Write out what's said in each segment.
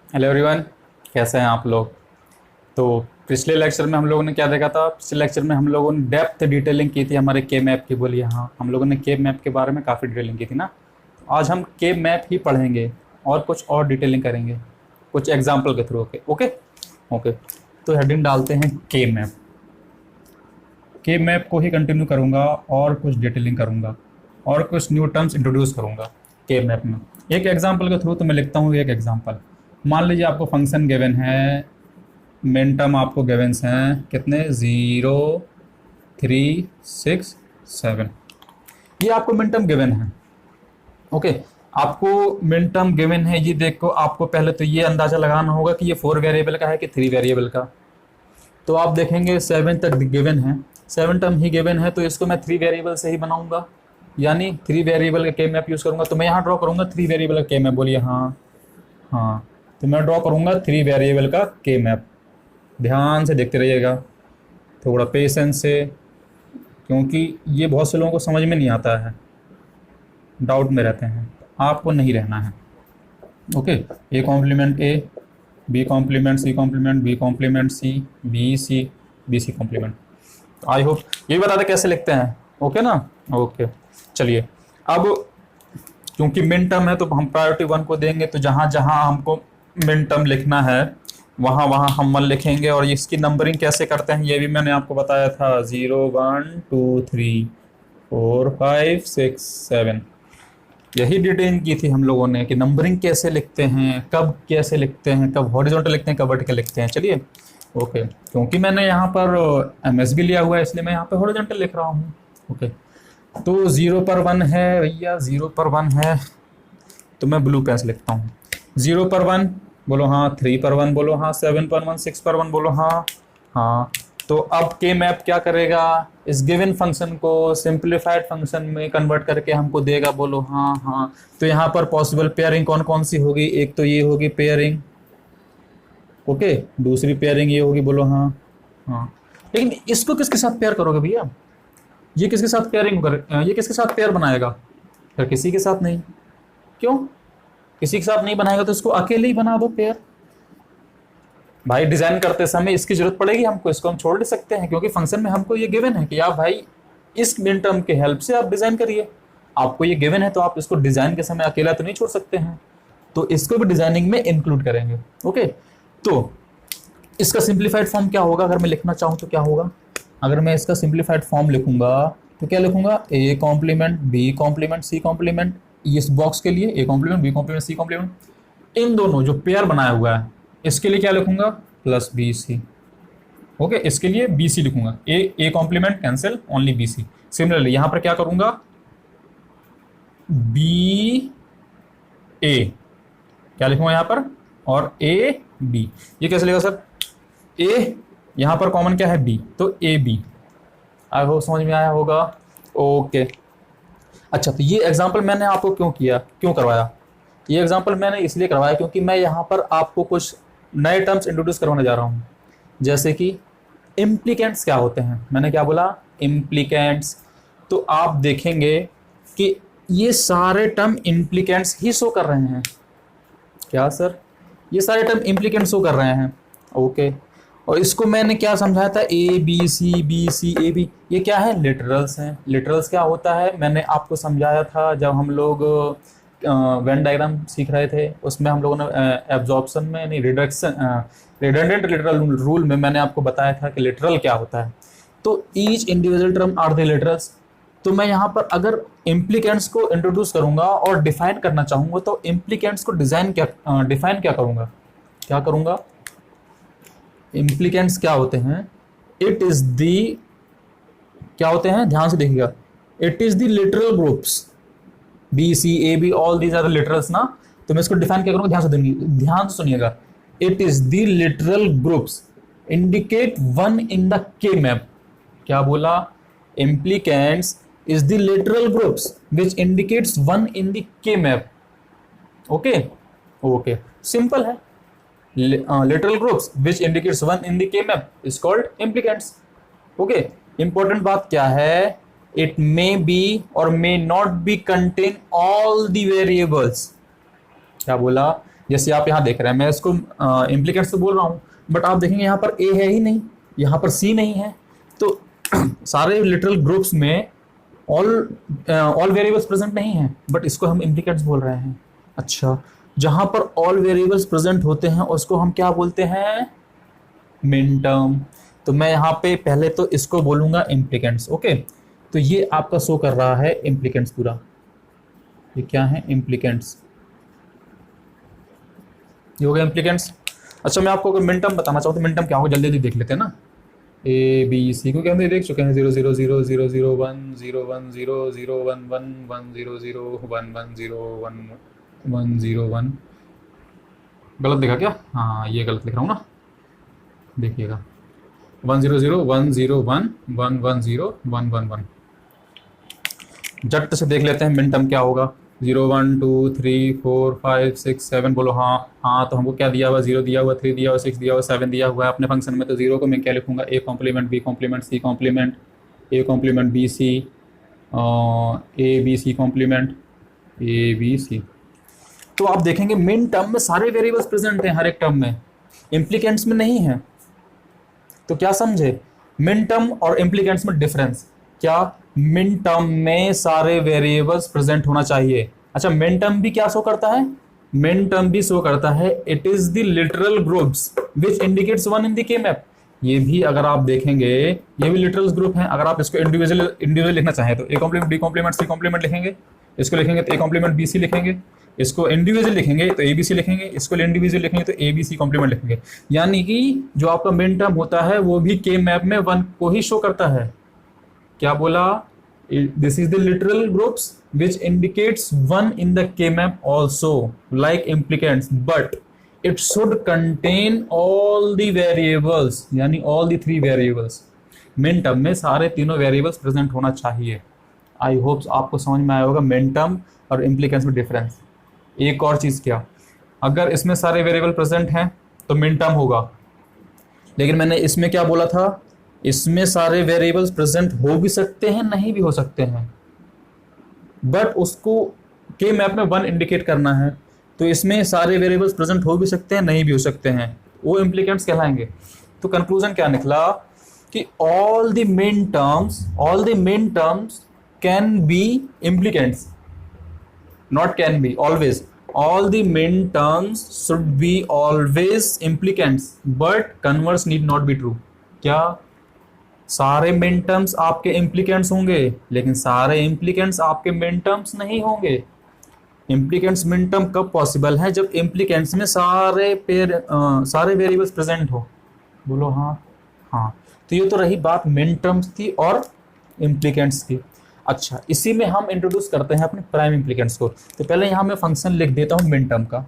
Hello everyone, कैसे हैं आप लोग। तो पिछले लेक्चर में हम लोगों ने क्या देखा था। पिछले लेक्चर में हम लोगों ने डेप्थ डिटेलिंग की थी हमारे के मैप की। बोलिए हाँ, हम लोगों ने के मैप के बारे में काफ़ी डिटेलिंग की थी ना। तो आज हम के मैप ही पढ़ेंगे और कुछ और डिटेलिंग करेंगे कुछ एग्जाम्पल के थ्रू। Okay okay okay. तो हेडिंग डालते हैं के मैप। के मैप को ही कंटिन्यू करूँगा और कुछ डिटेलिंग करूँगा और कुछ न्यू टर्म्स इंट्रोड्यूस करूँगा के मैप में। एक एग्जाम्पल के थ्रू तो मैं लिखता हूँ एक एग्जाम्पल। मान लीजिए आपको फंक्शन गिवन है, मिन टर्म आपको गिवन्स हैं कितने, 0, 3, 6, 7। ये आपको मिन टर्म गिवन है। ओके, आपको मिन टर्म गिवन है। ये देखो, आपको पहले तो ये अंदाजा लगाना होगा कि ये 4 वेरिएबल का है कि 3 वेरिएबल का। तो आप देखेंगे 7 तक गिवन है, 7 टर्म ही गिवन है, तो इसको मैं 3 वेरिएबल से ही बनाऊंगा, यानी 3 वेरिएबल का के मैप यूज़ करूंगा। तो मैं यहाँ ड्रॉ करूंगा 3 वेरिएबल का के मैप। बोलिए हाँ हाँ। तो मैं ड्रॉ करूंगा 3 वेरिएबल का के मैप। ध्यान से देखते रहिएगा, थोड़ा पेशेंस से, क्योंकि ये बहुत से लोगों को समझ में नहीं आता है, डाउट में रहते हैं। आपको नहीं रहना है। Okay, A complement A, B complement C complement, B complement C, B C, B C complement. I hope ये बता दें कैसे लिखते हैं। ओके ना। ओके, चलिए अब क्योंकि मिन टर्म है तो हम प्रायोरिटी 1 को देंगे। तो जहाँ जहाँ हमको मिन टर्म लिखना है वहाँ वहाँ हम 1 लिखेंगे। और इसकी नंबरिंग कैसे करते हैं ये भी मैंने आपको बताया था। 0, 1, 2, 3, 4, 5, 6, 7। यही डिटेल की थी हम लोगों ने कि नंबरिंग कैसे लिखते हैं, कब कैसे लिखते हैं, कब हॉरिजॉन्टल लिखते हैं, कब वर्टिकल लिखते हैं। चलिए ओके, क्योंकि मैंने यहाँ पर एमएसबी लिया हुआ है इसलिए मैं यहाँ पे हॉरिजॉन्टल लिख रहा हूँ। ओके, तो 0 पर 1 है भैया, 0 पर 1 है तो मैं ब्लू पेन से लिखता हूँ। 0 पर 1 बोलो हाँ, 3 पर 1 बोलो हाँ, 7 पर 1, 6 पर 1 बोलो हाँ हाँ। तो अब के मैप क्या करेगा, इस गिवन फंक्शन को सिंप्लीफाइड फंक्शन में कन्वर्ट करके हमको देगा। बोलो हाँ हाँ। तो यहाँ पर पॉसिबल पेयरिंग कौन कौन सी होगी, एक तो ये होगी पेयरिंग, ओके, दूसरी पेयरिंग ये होगी। बोलो हाँ हाँ। लेकिन इसको किसके साथ पेयर करोगे भैया, ये किसके साथ पेयरिंग कर, ये किसके साथ पेयर बनाएगा, फिर किसी के साथ नहीं। क्यों किसी के साथ नहीं बनाएगा, तो इसको अकेले ही बना दो पेयर। भाई डिजाइन करते समय इसकी जरूरत पड़ेगी हमको, इसको हम छोड़ नहीं सकते हैं क्योंकि फंक्शन में हमको ये गिवन है कि आप भाई इस मिन टर्म के हेल्प से आप डिजाइन करिए। आपको ये गिवन है तो आप इसको डिजाइन के समय अकेला तो नहीं छोड़ सकते हैं, तो इसको भी डिजाइनिंग में इंक्लूड करेंगे। ओके, तो इसका सिंप्लीफाइड फॉर्म क्या होगा, अगर मैं लिखना चाहूँ तो क्या होगा। अगर मैं इसका सिंप्लीफाइड फॉर्म लिखूंगा तो क्या लिखूंगा, A complement B complement C complement. इस बॉक्स के लिए A complement B complement C complement, इन दोनों जो पेयर बनाया हुआ है इसके लिए क्या लिखूंगा, प्लस बी सी। ओके, इसके लिए बी सी लिखूंगा, A complement cancel, only B C. Similarly यहां पर क्या करूंगा, बी ए क्या लिखूंगा यहां पर, और ए बी। ये कैसे लिखा सर, ए यहां पर कॉमन क्या है बी, तो ए बी। आई होप समझ में आया होगा। ओके, अच्छा तो ये एग्जांपल मैंने आपको क्यों करवाया, ये एग्जांपल मैंने इसलिए करवाया क्योंकि मैं यहाँ पर आपको कुछ नए टर्म्स इंट्रोड्यूस करवाने जा रहा हूँ। जैसे कि इम्प्लीकेंट्स क्या होते हैं, मैंने क्या बोला, इम्प्लीकेंट्स। तो आप देखेंगे कि ये सारे टर्म इम्प्लीकेंट्स ही शो कर रहे हैं। क्या सर, ये सारे टर्म इम्प्लीकेंट्स शो कर रहे हैं। ओके, और इसको मैंने क्या समझाया था, ए बी सी ए बी, ये क्या है, लिटरल्स हैं। लिटरल्स क्या होता है मैंने आपको समझाया था जब हम लोग वेन डायग्राम सीख रहे थे, उसमें हम लोगों ने एब्जॉर्प्शन में नहीं, रिडक्शन रिडंडेंट लिटरल रूल में मैंने आपको बताया था कि लिटरल क्या होता है। तो each individual term are the literals. तो मैं यहाँ पर अगर इम्प्लीकेंट्स को इंट्रोड्यूस करूंगा और डिफाइन करना चाहूंगा तो इम्प्लीकेंट्स को डिफाइन क्या करूंगा, इम्प्लीकेंट्स क्या होते हैं, इट इज दी, क्या होते हैं ध्यान से देखिएगा, it is the literal groups B C A B, all these are the literals ना। तो मैं इसको डिफाइन क्या करूंगा, ध्यान से सुनिएगा। It is the literal groups indicate 1 in the K map. क्या बोला, implicants is the literal groups which indicates 1 in the K map. Okay okay, simple है। Literal groups which indicates 1 in the K-map is called implicants. Okay, important बात क्या है, it may be or may not be contain all the variables। क्या बोला, जैसे आप यहाँ देख रहे हैं, मैं इसको इम्प्लीकेंट्स तो बोल रहा हूँ, बट आप देखेंगे यहाँ पर ए है ही नहीं, यहाँ पर सी नहीं है, तो सारे लिटरल ग्रुप्स में ऑल वेरिएबल्स प्रेजेंट नहीं है, बट इसको हम इम्प्लीकेंट्स बोल रहे हैं। अच्छा, जहां पर ऑल वेरिएबल्स प्रेजेंट होते हैं उसको हम क्या बोलते हैं? Min term. तो मैं यहाँ पे पहले तो इसको बोलूंगा इम्प्लीकेंट्स। ओके, तो ये आपका शो कर रहा है इम्प्लीकेंट्स पूरा। ये क्या है? इम्प्लीकेंट्स। ये हो गया इम्प्लीकेंट्स। अच्छा, मैं आपको अगर मिन टर्म बताना चाहूँ तो मिन टर्म क्या होगा, जल्दी जल्दी देख लेते हैं ना। ए बी सी को क्या हम देख चुके हैं, 0 0 0 0 0 1 0 1 0 0 1 1 1 0 0 1 1 0 1 1 0 1। गलत लिखा क्या? हाँ, ये गलत लिख रहा हूँ ना, देखिएगा। 1 0 0 1 0 1 1 1 0 1 1 1। झट से देख लेते हैं मिन टर्म क्या होगा। 0 1 2 3 4 5 6 7 बोलो। हाँ हाँ, तो हमको क्या दिया हुआ? 0 दिया हुआ, 3 दिया हुआ, 6 दिया हुआ, 7 दिया हुआ है अपने फंक्शन में। तो 0 को मैं क्या लिखूंगा? A complement B complement C complement, A complement B C, A B C complement, A B C. तो आप देखेंगे मिन टर्म में सारे वेरिएबल्स प्रेजेंट हैं हर एक टर्म में, इम्प्लीकेंट्स में नहीं है। तो क्या समझे मिन टर्म और इम्प्लीकेंट्स में डिफरेंस? क्या मिन टर्म में सारे वेरिएबल्स प्रेजेंट होना चाहिए। अच्छा, मिन टर्म भी क्या शो करता है? मिन टर्म भी शो करता है it is the literal groups which indicates one in the K map. ये भी अगर आप देखेंगे ये भी लिटरल ग्रुप हैं। अगर आप इसको इंडिविजुअल लिखना चाहें तो A complement B complement C complement लिखेंगे, इसको लिखेंगे तो ए कॉम्प्लीमेंट बी सी लिखेंगे, इसको इंडिविजुअल लिखेंगे तो ए बी सी लिखेंगे, इसको इंडिविजुअल लिखेंगे तो ए बी सी कॉम्प्लीमेंट लिखेंगे। यानी कि जो आपका मिन टर्म होता है वो भी के मैप में वन को ही शो करता है। क्या बोला? This is the literal groups which indicates one in the K map also like implicants, but it should contain all the variables, यानी all the 3 variables. Min term में सारे तीनों वेरिएबल्स प्रेजेंट होना चाहिए। आई होप आपको समझ में आया होगा मिन टर्म और इम्प्लीकेंट्स में डिफरेंस। एक और चीज क्या, अगर इसमें सारे वेरिएबल प्रेजेंट हैं तो मिन टर्म होगा, लेकिन मैंने इसमें क्या बोला था? इसमें सारे वेरिएबल्स प्रेजेंट हो भी सकते हैं, नहीं भी हो सकते हैं, बट उसको के मैप में 1 इंडिकेट करना है। तो इसमें सारे वेरिएबल्स प्रेजेंट हो भी सकते हैं, नहीं भी हो सकते हैं, वो इम्प्लीकेंट्स कहलाएंगे। तो कंक्लूजन क्या निकला कि all the main terms can be implicants, not can be, always. All the min terms should be always implicants, but converse need not be true. क्या सारे min terms आपके implicants होंगे, लेकिन सारे implicants आपके min terms नहीं होंगे। implicants min term कब पॉसिबल है? जब implicants में सारे वेरिएबल्स प्रेजेंट हो। बोलो हाँ हाँ। तो ये तो रही बात min terms की और implicants की। अच्छा, इसी में हम इंट्रोड्यूस करते हैं अपने प्राइम इम्प्लीकेंट्स को। तो पहले यहाँ मैं फंक्शन लिख देता हूँ मिन टर्म का,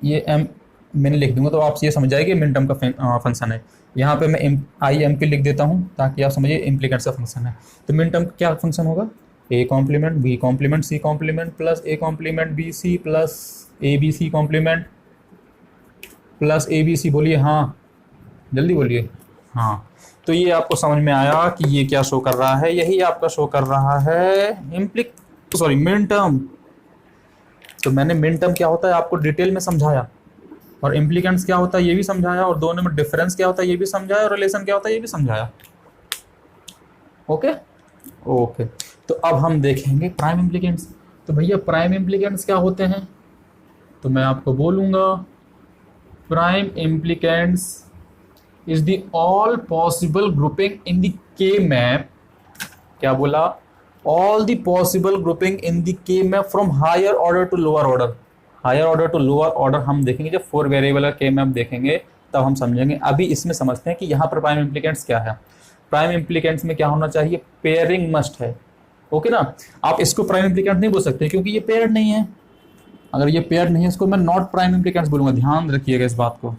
ये एम मैंने लिख दूंगा तो आप ये समझ जाएगी मिन टर्म का फंक्शन है। यहाँ पे मैं आई एम पी लिख देता हूँ ताकि आप समझिए इम्प्लीकेंट्स का फंक्शन है। तो मिन टर्म क्या फंक्शन होगा? A complement B complement C complement plus A complement B C plus A B C complement plus A B C. बोलिए हाँ, जल्दी बोलिए हाँ। तो ये आपको समझ में आया कि ये क्या शो कर रहा है? यही आपका शो कर रहा है मिन टर्म। तो मैंने मिन टर्म क्या होता है आपको डिटेल में समझाया, और इम्प्लीकेंट्स क्या होता है ये भी समझाया, और दोनों में डिफरेंस क्या होता है ये भी समझाया, और रिलेशन क्या होता है ये भी समझाया। Okay okay. तो अब हम देखेंगे प्राइम इम्प्लीकेंट्स। तो भैया प्राइम इम्प्लीकेंट्स क्या होते हैं? तो मैं आपको बोलूंगा prime implicants is the all possible grouping in the K map। क्या बोला? all the possible grouping in the K map from higher order to lower order। higher order to lower order हम देखेंगे जब 4 वेरिएबल का K map देखेंगे तब हम समझेंगे। अभी इसमें समझते हैं कि यहाँ पर प्राइम इम्प्लीकेंट्स क्या है। प्राइम इम्प्लीकेंट्स में क्या होना चाहिए? पेयरिंग मस्ट है। ओके ना, आप इसको प्राइम इम्प्लीकेंट नहीं बोल सकते क्योंकि ये पेयर नहीं है। अगर ये पेयर नहीं है इसको मैं नॉट प्राइम इम्प्लीकेंट्स बोलूंगा। ध्यान रखिएगा इस बात को,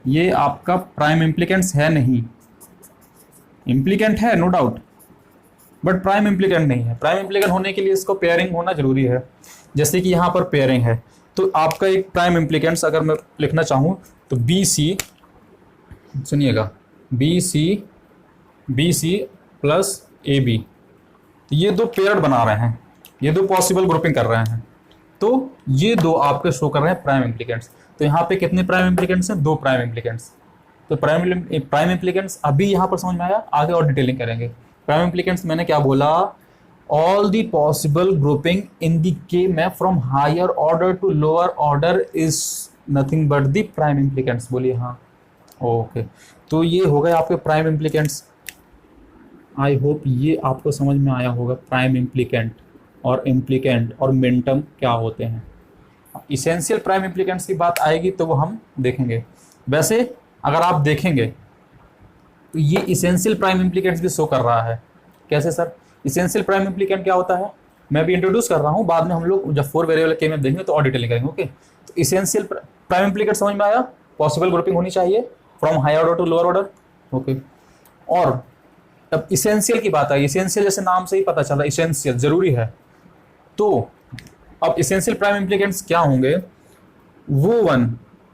ये आपका प्राइम इम्प्लीकेंट्स है नहीं। इम्प्लीकेंट है no doubt, but prime implicant नहीं है। प्राइम इम्प्लीकेंट होने के लिए इसको पेयरिंग होना जरूरी है। जैसे कि यहाँ पर पेयरिंग है, तो आपका एक प्राइम इम्प्लीकेंट्स अगर मैं लिखना चाहूँ तो बी सी, सुनिएगा, B C plus A B, ये दो पेयर बना रहे हैं, ये दो पॉसिबल ग्रुपिंग कर रहे हैं। तो ये दो आपके शो कर रहे हैं प्राइम इम्प्लीकेंट्स। तो यहाँ पे कितने प्राइम इम्प्लीकेंट्स हैं? 2 प्राइम इम्प्लीकेंट्स। तो प्राइम इम्प्लीकेंट्स अभी यहाँ पर समझ में आया, आगे और डिटेलिंग करेंगे। प्राइम इम्प्लीकेंट्स मैंने क्या बोला? All the possible grouping in the K map from higher order to lower order is nothing but the prime implicants. बोलिए हाँ। ओके, तो ये हो गए आपके प्राइम इम्प्लीकेंट्स। आई होप ये आपको समझ में आया होगा प्राइम इम्प्लीकेंट और इम्प्लीकेंट और मिनटर्म क्या होते हैं। इसेंशियल प्राइम इम्प्लीकेंट्स की बात आएगी तो वो हम देखेंगे। वैसे अगर आप देखेंगे तो ये इसेंशियल प्राइम इम्प्लीकेंट्स भी शो कर रहा है। कैसे सर? इसेंशियल प्राइम इम्प्लीकेंट क्या होता है मैं भी इंट्रोड्यूस कर रहा हूँ, बाद में हम लोग जब 4 वेरिएबल के में देखेंगे तो और डिटेलिंग करेंगे। ओके, तो इसेंशियल प्राइम इम्प्लीकेंट समझ में आया, पॉसिबल ग्रुपिंग होनी चाहिए from higher order to lower order. Okay, और अब इसेंशियल की बात आई। इसेंशियल जैसे नाम से ही पता चला, इसेंशियल जरूरी है। तो अब इसेंशियल प्राइम इम्प्लीकेंट्स क्या होंगे? वो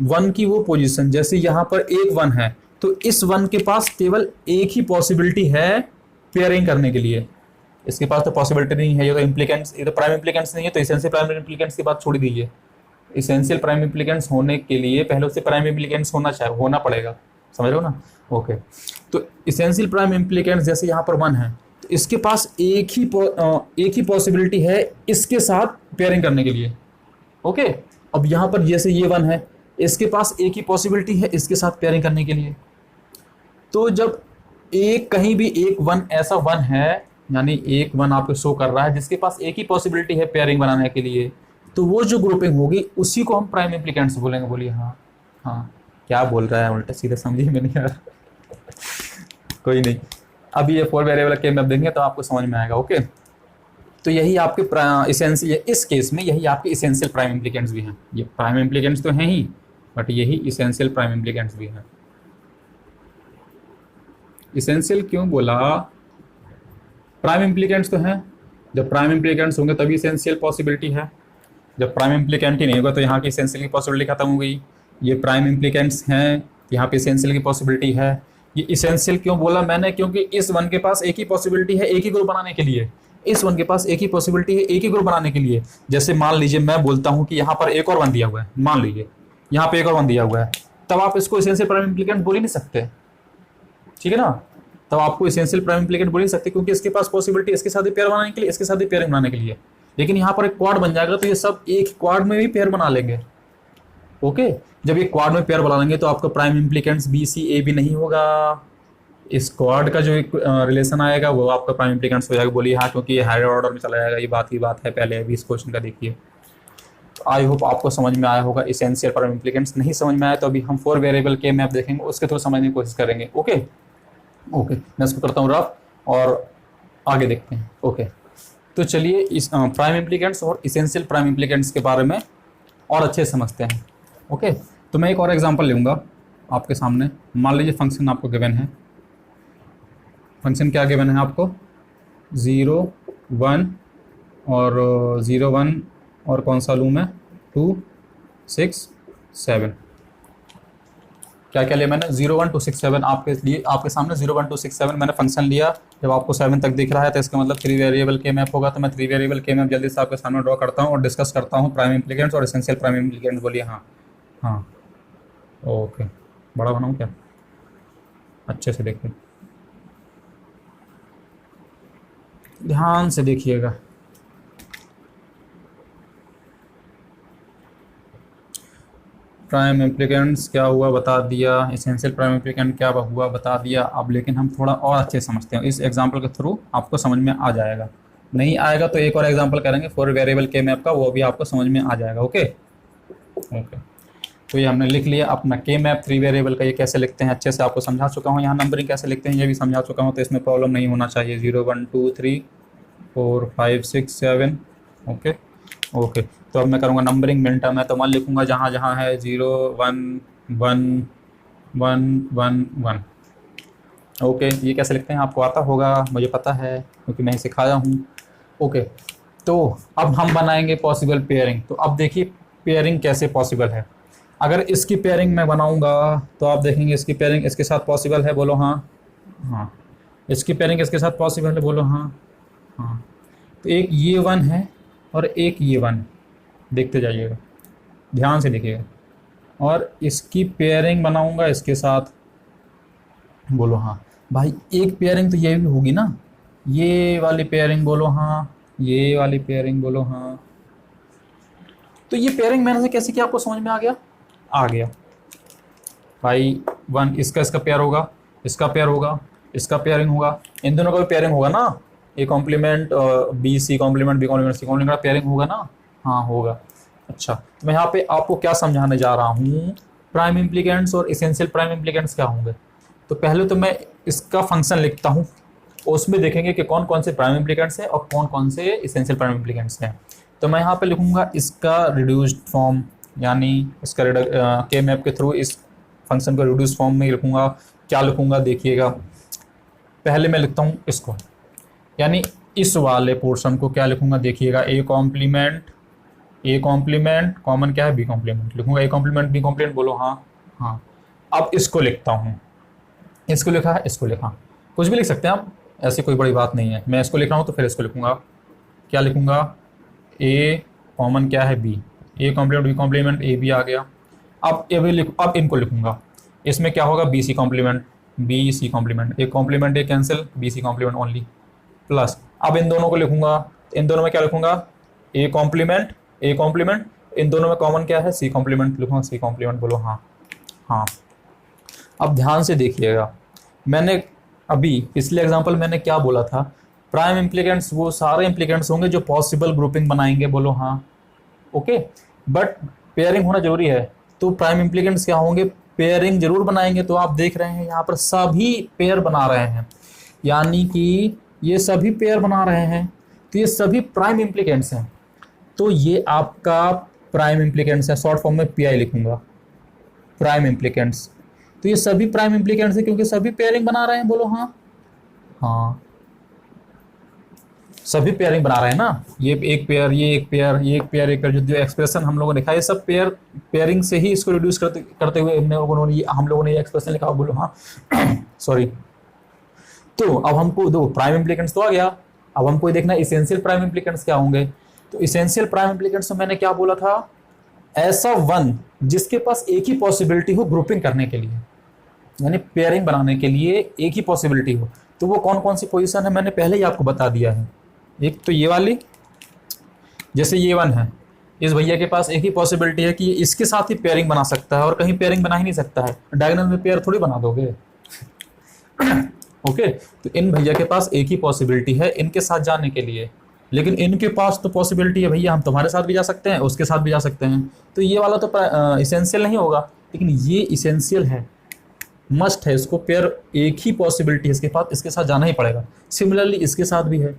वन की वो पोजीशन, जैसे यहाँ पर एक 1 है तो इस 1 के पास केवल एक ही पॉसिबिलिटी है पेयरिंग करने के लिए। इसके पास तो पॉसिबिलिटी नहीं है, ये तो इम्प्लीकेंट्स, ये तो प्राइम इम्प्लीकेंट्स नहीं है, तो इसेंशियल प्राइम इम्प्लीकेंट्स की बात छोड़ दीजिए। इसेंशियल प्राइम इम्प्लीकेंट्स होने के लिए पहले उससे प्राइम इम्प्लीकेंट्स होना पड़ेगा, समझ लो ना। ओके, तो इसेंशियल प्राइम इम्प्लीकेंट्स जैसे यहाँ पर 1 है तो इसके पास एक ही पॉसिबिलिटी है इसके साथ पेयरिंग करने के लिए। ओके, अब यहाँ पर जैसे ये 1 है, इसके पास एक ही पॉसिबिलिटी है इसके साथ पेयरिंग करने के लिए। तो जब एक कहीं भी एक 1 ऐसा 1 है, यानी एक 1 आपको शो कर रहा है जिसके पास एक ही पॉसिबिलिटी है पेयरिंग बनाने के लिए, तो वो जो ग्रुपिंग होगी उसी को हम प्राइम इम्प्लीकेंट्स बोलेंगे। बोलिए हाँ। हाँ, क्या बोल रहा है उल्टा सीधा समझिए मैंने यार। कोई नहीं, अभी ये 4 वेरिएबल के मैप देंगे तो आपको समझ में आएगा। ओके, तो यही आपके इसेंशियल, इस केस में यही आपके इसेंशियल प्राइम इम्प्लीकेंट्स भी हैं। ये प्राइम इम्प्लीकेंट्स तो हैं ही, बट यही इसेंशियल प्राइम इम्प्लीकेंट्स भी हैं। इसेंशियल क्यों बोला? प्राइम इम्प्लीकेंट्स तो हैं, जब प्राइम इम्प्लीकेंट्स होंगे तभी इसेंशियल पॉसिबिलिटी है। जब प्राइम इम्प्लीकेंट ही नहीं होगा तो यहाँ की इसेंशियल की पॉसिबिलिटी खत्म हो गई। ये प्राइम इम्प्लीकेंट्स हैं, यहाँ पे इसेंशियल की पॉसिबिलिटी है। ये इसेंशियल क्यों बोला मैंने? क्योंकि इस 1 के पास एक ही पॉसिबिलिटी है एक ही ग्रुप बनाने के लिए। इस 1 के पास एक ही पॉसिबिलिटी है एक ही ग्रुप बनाने के लिए। जैसे मान लीजिए मैं बोलता हूँ कि यहाँ पर एक और 1 दिया हुआ है, मान लीजिए यहाँ पे एक और 1 दिया हुआ है, तब आप इसको इसेंशियल प्राइम इम्प्लीकेंट बोल ही नहीं सकते, ठीक है ना। तब आपको इसेंशियल प्राइम इम्प्लीकेंट बोल ही नहीं सकते क्योंकि इसके पास पॉसिबिलिटी इसके साथ ही पेयर बनाने के लिए, इसके साथ ही पेयर बनाने के लिए। लेकिन यहाँ पर एक क्वाड बन जाएगा तो ये सब एक क्वाड में भी पेयर बना लेंगे। ओके, जब ये क्वाड में पेयर बना लेंगे तो आपका प्राइम इम्प्लीकेंट्स बी सी ए भी नहीं होगा। इस क्वाड का जो एक रिलेशन आएगा वो आपका प्राइम इम्प्लीकेंट्स हो जाएगा। बोलिए हाँ, क्योंकि ये हायर ऑर्डर में चला जाएगा। ये बात की बात है, पहले अभी इस क्वेश्चन का देखिए। आई होप आपको समझ में आया होगा इसेंशियल प्राइम इम्प्लीकेंट्स। नहीं समझ में आया तो अभी हम 4 वेरिएबल के मैप देखेंगे, उसके थ्रू समझने की कोशिश करेंगे। ओके ओके, मैं इसको करता हूँ रफ और आगे देखते हैं। ओके, तो चलिए इस प्राइम इम्प्लीकेंट्स और इसेंशियल प्राइम इम्प्लीकेंट्स के बारे में और अच्छे से समझते हैं। ओके, तो मैं एक और एग्जांपल लूँगा आपके सामने। मान लीजिए फंक्शन आपको गिवन है। फंक्शन क्या गिवन है आपको? 0 1 और 0 1 और कौन सा लूँ मैं? 2 6 7। क्या क्या लिया मैंने? 0 1 2 6 7 आपके लिए, आपके सामने 0 1 2 6 7 मैंने फंक्शन लिया। जब आपको 7 तक दिख रहा है तो इसका मतलब 3 वेरिएबल के मैप होगा। तो मैं 3 वेरिएबल के मैप जल्दी से आपके सामने ड्रॉ करता हूँ और डिस्कस करता हूँ प्राइम इम्प्लीकेंट्स और एसेंशियल प्राइम इम्प्लीकेंट्स। बोलिए हाँ। हाँ, ओके, बड़ा बनाऊँ क्या? अच्छे से देखिए, ध्यान से देखिएगा। प्राइम इम्प्लीकेंट्स क्या हुआ बता दिया, एसेंशियल प्राइम इम्प्लीकेंट क्या हुआ बता दिया। अब लेकिन हम थोड़ा और अच्छे समझते हैं, इस एग्जांपल के थ्रू आपको समझ में आ जाएगा। नहीं आएगा तो एक और एग्जांपल करेंगे 4 वेरिएबल के मैप का, वो भी आपको समझ में आ जाएगा। ओके ओके, तो ये हमने लिख लिया अपना के मैप 3 वेरिएबल का। ये कैसे लिखते हैं अच्छे से आपको समझा चुका हूँ। यहाँ नंबरिंग कैसे लिखते हैं ये भी समझा चुका हूँ, तो इसमें प्रॉब्लम नहीं होना चाहिए। 0 1 2 3 4 5 6 7। ओके ओके, तो अब मैं करूँगा नंबरिंग मिनटर्म है, तो मैं लिखूँगा जहाँ जहाँ है 0 1 1 1 1 1। ओके, ये कैसे लिखते हैं आपको आता होगा, मुझे पता है क्योंकि मैं सिखाया हूँ। ओके, तो अब हम बनाएंगे पॉसिबल पेयरिंग। तो अब देखिए पेयरिंग कैसे पॉसिबल है। अगर इसकी पेयरिंग मैं बनाऊँगा तो आप देखेंगे इसकी पेयरिंग इसके साथ पॉसिबल है। बोलो हाँ। हाँ, इसकी पेयरिंग इसके साथ पॉसिबल है। बोलो हाँ। हाँ, तो एक ये 1 है और एक ये 1। देखते जाइएगा, ध्यान से देखिएगा। और इसकी पेयरिंग बनाऊंगा इसके साथ, बोलो हाँ। भाई एक पेयरिंग तो ये भी होगी ना, ये वाली पेयरिंग बोलो हाँ, ये वाली पेयरिंग बोलो हाँ। तो ये पेयरिंग मैंने से कैसे किया आपको समझ में आ गया? आ गया भाई। वन इसका इसका पेयर होगा, इसका पेयर होगा, इसका पेयरिंग होगा, इन दोनों का भी पेयरिंग होगा ना, A complement B C complement B complement C complement का पेयरिंग होगा ना। हाँ होगा। अच्छा तो मैं यहाँ पे आपको क्या समझाने जा रहा हूँ, प्राइम इम्प्लीकेंट्स और इसेंशियल प्राइम इम्प्लीकेंट्स क्या होंगे। तो पहले तो मैं इसका फंक्शन लिखता हूँ, उसमें देखेंगे कि कौन कौन से प्राइम इम्प्लीकेंट्स हैं और कौन कौन से इसेंशियल प्राइम इम्प्लीकेंट्स हैं। तो मैं यहाँ पे लिखूंगा इसका रिड्यूस्ड फॉर्म, यानी इसका के मैप के थ्रू इस फंक्शन को रिड्यूस फॉर्म में लिखूंगा। क्या लिखूंगा देखिएगा, पहले मैं लिखता हूँ इसको, यानी इस वाले पोर्शन को क्या लिखूंगा देखिएगा, ए कॉम्प्लीमेंट कॉमन क्या है बी कॉम्प्लीमेंट, लिखूंगा ए कॉम्प्लीमेंट बी कॉम्प्लीमेंट, बोलो हाँ। हाँ अब इसको लिखता हूँ, इसको लिखा है, इसको लिखा, कुछ भी लिख सकते हैं आप, ऐसी कोई बड़ी बात नहीं है। मैं इसको लिख रहा हूँ तो फिर इसको लिखूंगा, क्या लिखूंगा, ए कॉमन क्या है B, A complement B complement, A B आ गया। अब अब इनको लिखूंगा, इसमें क्या होगा B C complement B C complement, A complement A cancel, B C complement only, plus अब इन दोनों को लिखूंगा, इन दोनों में क्या लिखूंगा, ए कॉम्प्लीमेंट, इन दोनों में कॉमन क्या है सी कॉम्प्लीमेंट, लिखूंगा सी कॉम्प्लीमेंट, बोलो हाँ। हाँ अब ध्यान से देखिएगा, मैंने अभी पिछले एग्जांपल मैंने क्या बोला था, प्राइम इम्प्लीकेंट्स वो सारे इम्प्लीकेंट्स होंगे जो पॉसिबल ग्रुपिंग बनाएंगे, बोलो हाँ। ओके बट पेयरिंग होना जरूरी है, तो प्राइम इम्प्लीकेंट्स क्या होंगे, पेयरिंग जरूर बनाएंगे। तो आप देख रहे हैं यहाँ पर सभी पेयर बना रहे हैं, यानी कि ये सभी पेयर बना रहे हैं, तो ये सभी प्राइम इम्प्लीकेंट्स हैं। तो ये आपका प्राइम इम्प्लीकेंट्स है, शॉर्ट फॉर्म में पीआई लिखूंगा, प्राइम इम्प्लीकेंट्स। तो ये सभी प्राइम इम्प्लीकेंट्स है क्योंकि सभी पेयरिंग बना रहे हैं, बोलो हाँ। हाँ सभी पेयरिंग बना रहे हैं ना, ये एक पेयर, ये एक पेयर, ये एक पेयर, एक पेयर, जो एक्सप्रेशन हम लोगों ने लिखा है ये सब पेयरिंग से ही इसको रिड्यूस करते हुए हम लोगों ने ये एक्सप्रेशन लिखा, बोलो हाँ। सॉरी। तो अब हमको दो प्राइम इम्प्लीकेंट्स तो आ गया, अब हमको ये देखना इसेंशियल प्राइम इम्प्लीकेंट्स क्या होंगे। तो इसेंशियल प्राइम इम्प्लीकेंट्स में मैंने क्या बोला था, ऐसा वन जिसके पास एक ही पॉसिबिलिटी हो ग्रुपिंग करने के लिए, यानी पेयरिंग बनाने के लिए एक ही पॉसिबिलिटी हो। तो वो कौन कौन सी पोजीशन है मैंने पहले ही आपको बता दिया है। एक तो ये वाली, जैसे ये वन है, इस भैया के पास एक ही पॉसिबिलिटी है कि ये इसके साथ ही पेयरिंग बना सकता है और कहीं पेयरिंग बना ही नहीं सकता है, डायगोनल में पेयर थोड़ी बना दोगे। ओके तो इन भैया के पास एक ही पॉसिबिलिटी है इनके साथ जाने के लिए, लेकिन इनके पास तो पॉसिबिलिटी है भैया हम तुम्हारे साथ भी जा सकते हैं उसके साथ भी जा सकते हैं। तो ये वाला तो इसेंशियल नहीं होगा, लेकिन ये इसेंशियल है, मस्ट है, इसको पेयर एक ही पॉसिबिलिटी है इसके पास, इसके साथ जाना ही पड़ेगा। सिमिलरली इसके साथ भी है,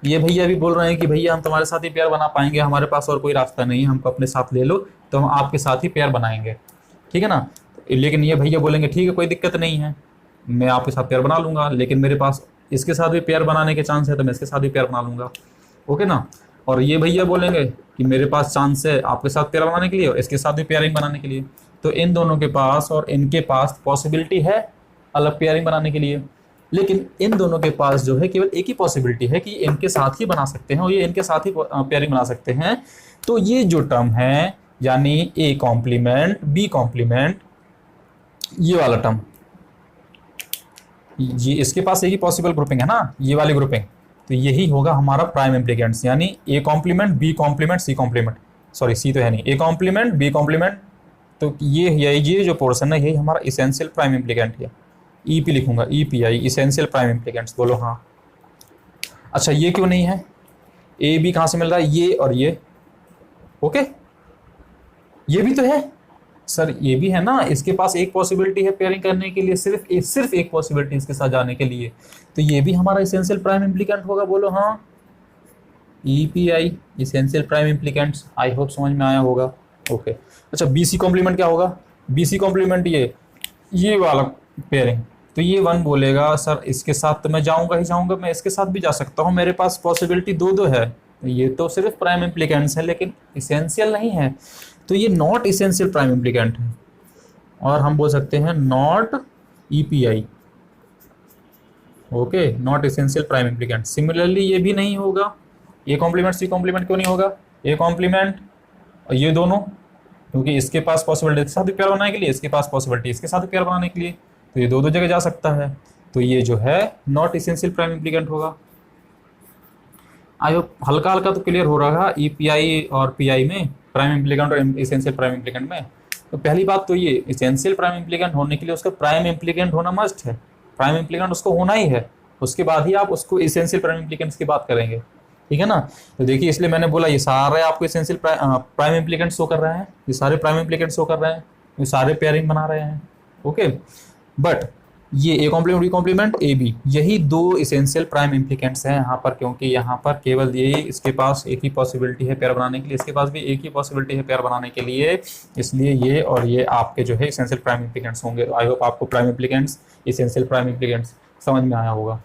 ये भैया भी बोल रहे हैं कि भैया हम तुम्हारे साथ ही पेयर बना पाएंगे, हमारे पास और कोई रास्ता नहीं है, हमको अपने साथ ले लो तो हम आपके साथ ही पेयर बनाएंगे, ठीक है ना। लेकिन ये भैया बोलेंगे ठीक है कोई दिक्कत नहीं है, मैं आपके साथ पेयर बना लूंगा, लेकिन मेरे पास इसके साथ भी पेयर बनाने के चांस है तो मैं इसके साथ भी पेयर बना लूंगा, ओके ना। और ये भैया बोलेंगे कि मेरे पास चांस है आपके साथ पेयर बनाने के लिए और इसके साथ भी पेयरिंग बनाने के लिए। तो इन दोनों के पास और इनके पास पॉसिबिलिटी है अलग पेयरिंग बनाने के लिए, लेकिन इन दोनों के पास जो है केवल एक ही पॉसिबिलिटी है कि इनके साथ ही बना सकते हैं और ये इनके साथ ही पेयरिंग बना सकते हैं। तो ये जो टर्म है यानी ए कॉम्प्लीमेंट बी कॉम्प्लीमेंट, ये वाला टर्म, ये इसके पास एक ही पॉसिबल ग्रुपिंग है ना, ये वाली ग्रुपिंग, तो यही होगा हमारा प्राइम इम्प्लीकेंट्स, यानी A complement B complement C complement, sorry C तो है नहीं, ए कॉम्प्लीमेंट बी कॉम्प्लीमेंट। तो ये जो पोर्शन है यही हमारा इसेंशियल प्राइम इम्प्लीकेंट है, ईपी लिखूंगा, ईपीआई इसेंशियल प्राइम इम्प्लीकेंट्स, बोलो हाँ। अच्छा ये क्यों नहीं है, ए बी कहाँ से मिल रहा है, ये और ये, ओके ये भी तो है सर, ये भी है ना, इसके पास एक पॉसिबिलिटी है पेयरिंग करने के लिए, सिर्फ एक पॉसिबिलिटी इसके साथ जाने के लिए, तो ये भी हमारा इसेंशियल प्राइम इम्प्लीकेंट होगा, बोलो हाँ। EPI essential prime implicants, I hope समझ में आया होगा, ओके। अच्छा बीसी कॉम्प्लीमेंट क्या होगा, बीसी कॉम्प्लीमेंट ये वाला पेयरिंग, तो ये वन बोलेगा सर इसके साथ तो मैं जाऊंगा ही जाऊंगा, मैं इसके साथ भी जा सकता हूँ, मेरे पास पॉसिबिलिटी दो है, ये तो सिर्फ प्राइम इम्प्लीकेंट्स है लेकिन इसेंशियल नहीं है, तो ये नॉट इसेंशियल प्राइम इम्प्लीकेंट है, और हम बोल सकते हैं not EPI, okay not essential prime implicant. Similarly ये भी नहीं होगा, ए कॉम्प्लीमेंट सी कॉम्प्लीमेंट क्यों नहीं होगा, ए कॉम्प्लीमेंट और ये दोनों, क्योंकि इसके पास पॉसिबिलिटी इसके साथ भी पेयर बनाने के लिए, इसके पास पॉसिबिलिटी इसके साथ भी पेयर बनाने के लिए, तो ये दो दो जगह जा सकता है। तो ये जो है नॉट इसेंशियल प्राइम इम्प्लीकेंट होगा। आई होप हल्का हल्का तो क्लियर हो रहा है ईपीआई और पीआई में, प्राइम इम्प्लीकेंट और इसेंशियल प्राइम इम्प्लीकेंट में। तो पहली बात तो ये इसेंशियल प्राइम इम्प्लीकेंट होने के लिए उसका प्राइम इम्प्लीकेंट होना मस्ट है, प्राइम इम्प्लीकेंट उसको होना ही है, उसके बाद ही आप उसको इसेंशियल प्राइम इम्प्लीकेंट्स की बात करेंगे, ठीक है ना। तो देखिए इसलिए मैंने बोला ये सारे आपको इसेंशियल प्राइम इम्प्लीकेंट शो कर रहे हैं, ये सारे प्राइम इम्प्लीकेंट शो कर रहे हैं, ये सारे पेयरिंग बना रहे हैं, ओके। बट ये A complement B complement A B, यही दो इसेंशियल प्राइम इम्प्लीकेंट्स हैं यहाँ पर, क्योंकि यहाँ पर केवल ये इसके पास एक ही पॉसिबिलिटी है पेयर बनाने के लिए, इसके पास भी एक ही पॉसिबिलिटी है पेयर बनाने के लिए, इसलिए ये और ये आपके जो है इसेंशियल प्राइम इम्प्लीकेंट्स होंगे। आई होप आपको prime implicants, essential prime implicants समझ में आया होगा।